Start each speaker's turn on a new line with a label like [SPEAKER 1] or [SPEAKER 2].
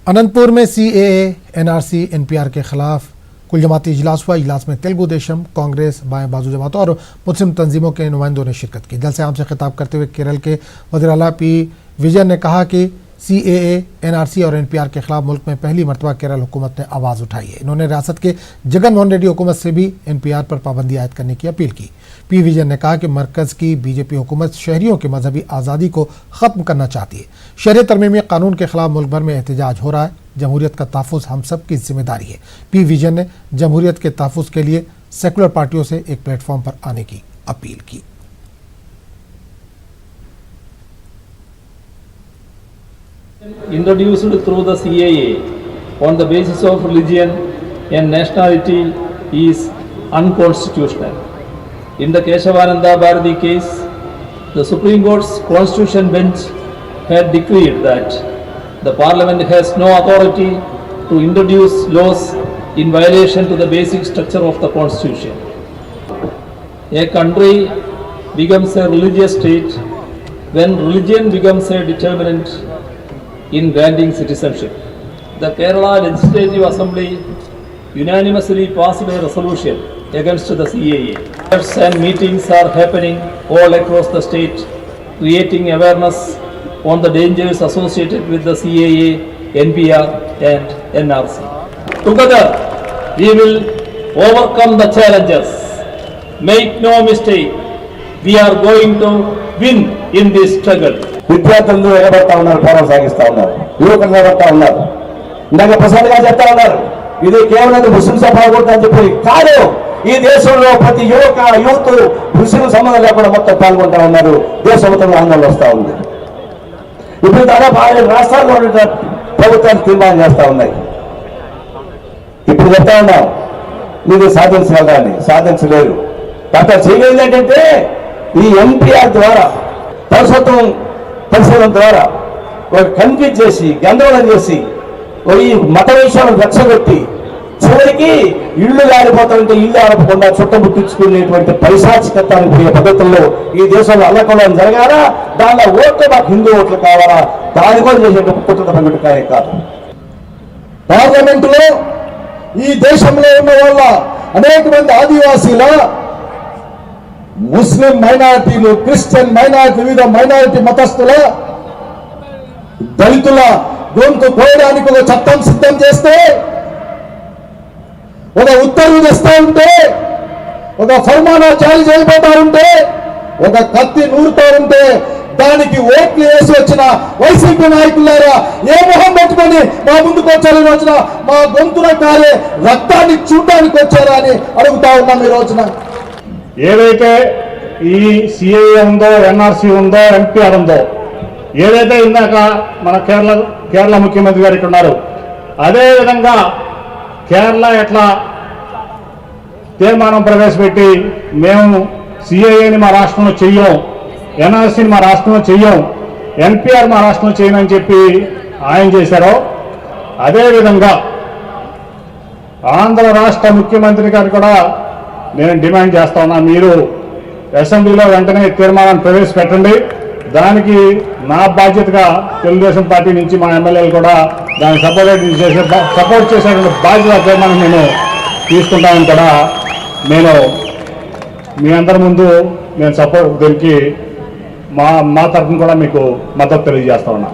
[SPEAKER 1] अनंतपुर में CAA, NRC, NPR के खिलाफ कुल जमाती इजलास हुआ। इजलास में तेलुगु देशम, कांग्रेस, बाएं बाजू जमातों और मुस्लिम तंजीमों के नुमाइंदों ने शिरकत की। जलसे आम से खिताब करते हुए केरल के वज़ीर आला पी विजयन ने कहा कि सीएए, एनआरसी और एनपीआर के खिलाफ मुल्क में पहली मरतबा केरल हुकूमत ने आवाज़ उठाई है। इन्होंने रियासत के जगन मोहन रेड्डी हुकूमत से भी एनपीआर पर पाबंदी आयद करने की अपील की। पी विजयन ने कहा कि मरकज़ की बीजेपी हुकूमत शहरियों की मजहबी आज़ादी को ख़त्म करना चाहती है। शहरी तरमीमी कानून के खिलाफ मुल्क भर में एहतजाज हो रहा है। जमहूरियत का तहफ़्फ़ुज़ हम सब की जिम्मेदारी है। पी विजयन ने जमहूरियत के तहफ़्फ़ुज़ के लिए सेकुलर पार्टियों से एक प्लेटफॉर्म पर आने की अपील की।
[SPEAKER 2] Introduced through the CAA on the basis of religion and nationality is unconstitutional. In the Keshavananda Bharati case, the Supreme Court's Constitution bench had decreed that the Parliament has no authority to introduce laws in violation to the basic structure of the Constitution. A country becomes a religious state when religion becomes a determinant in granting citizenship. The Kerala Legislative Assembly unanimously passed a resolution against the CAA. And meetings are happening all across the state, creating awareness on the dangers associated with the CAA, NPR and NRC. Together, we will overcome the challenges. Make no mistake, we are going to win in this struggle.
[SPEAKER 3] విద్యార్థులు ఎగబడతా ఉన్నారు, పోరాటం సాగిస్తా ఉన్నారు, యువకులు నిలబడతా ఉన్నారు. ఇందాక ప్రసాద్ గారు చెప్తా ఉన్నారు, ఇది కేవలం ముస్లిం సభాగూడదు అని చెప్పి కాదు. ఈ దేశంలో ప్రతి యూత్ ముస్లిం సంబంధం లేకుండా మొత్తం పాల్గొంటా ఉన్నారు. దేశంలో ఆందోళన వస్తూ ఉంది. ఇప్పుడు దాదాపు 6 రాష్ట్రాల్లో ప్రభుత్వాలు తీర్మానం చేస్తా ఉన్నాయి. ఇప్పుడు చెప్తా ఉన్నాం, మీరు సాధించగలరాని, సాధించలేరు. అట్లా చేయలేదు ఏంటంటే ఈ ఎన్పీఆర్ ద్వారా పరిశోధన ద్వారా ఒక కన్ఫ్యూజ్ చేసి గందరగోళం చేసి ఈ మత విషయాలను రెచ్చగొట్టి చివరికి ఇళ్ళు ఆడిపోతామంటే ఇల్లు ఆడకుండా చుట్టముట్టించుకునేటువంటి పైశాచికత్వానికి పోయే పద్ధతుల్లో ఈ దేశంలో అల్లకొల్లం జరగాలా, దానిలో ఓట్లు మాకు హిందూ ఓట్లు కావాలా, దాని కూడా చేసే కుట్ర కార్యం కాదు.
[SPEAKER 4] పార్లమెంటులో ఈ దేశంలో ఉన్న వాళ్ళ అనేక మంది ఆదివాసీల, ముస్లిం మైనారిటీలు, క్రిస్టియన్ మైనారిటీ, వివిధ మైనారిటీ మతస్థుల, దళితుల గొంతు కోయడానికి ఒక చట్టం సిద్ధం చేస్తే, ఒక ఉత్తర్వు తెస్తా ఉంటే, ఒక ఫర్మానా జారీ చేయబోతా ఉంటే, ఒక కత్తి నూరుతా ఉంటే దానికి ఓట్లు వేసి వచ్చిన వైసీపీ నాయకులారా ఏ మొహం పెట్టుకొని మా ముందుకు వచ్చారని వచ్చిన మా గొంతున కాలే రక్తాన్ని చూడడానికి వచ్చారా అని అడుగుతా ఉన్నాం ఈ రోజున.
[SPEAKER 5] ఏదైతే ఈ సిఏఏ ఉందో, ఎన్ఆర్సీ ఉందో, ఎన్పిఆర్ ఉందో, ఏదైతే ఇందాక మన కేరళ ముఖ్యమంత్రి గారు ఇక్కడ ఉన్నారు, అదేవిధంగా కేరళ ఎట్లా తీర్మానం ప్రవేశపెట్టి మేము సిఏఏని మా రాష్ట్రంలో చెయ్యం, ఎన్ఆర్సీని మా రాష్ట్రంలో చెయ్యం, ఎన్పిఆర్ మా రాష్ట్రంలో చేయమని చెప్పి ఆయన చేశారో, అదేవిధంగా ఆంధ్ర రాష్ట్ర ముఖ్యమంత్రి గారు కూడా నేను డిమాండ్ చేస్తా ఉన్నా, మీరు అసెంబ్లీలో వెంటనే తీర్మానాన్ని ప్రవేశపెట్టండి. దానికి నా బాధ్యతగా తెలుగుదేశం పార్టీ నుంచి మా ఎమ్మెల్యేలు కూడా దాన్ని సపోర్ట్ చేసేటువంటి బాధ్యత తీర్మానం నేను తీసుకుంటానని కూడా నేను మీ అందరి ముందు నేను దీనికి మా తరఫున కూడా మీకు మద్దతు తెలియజేస్తా ఉన్నా.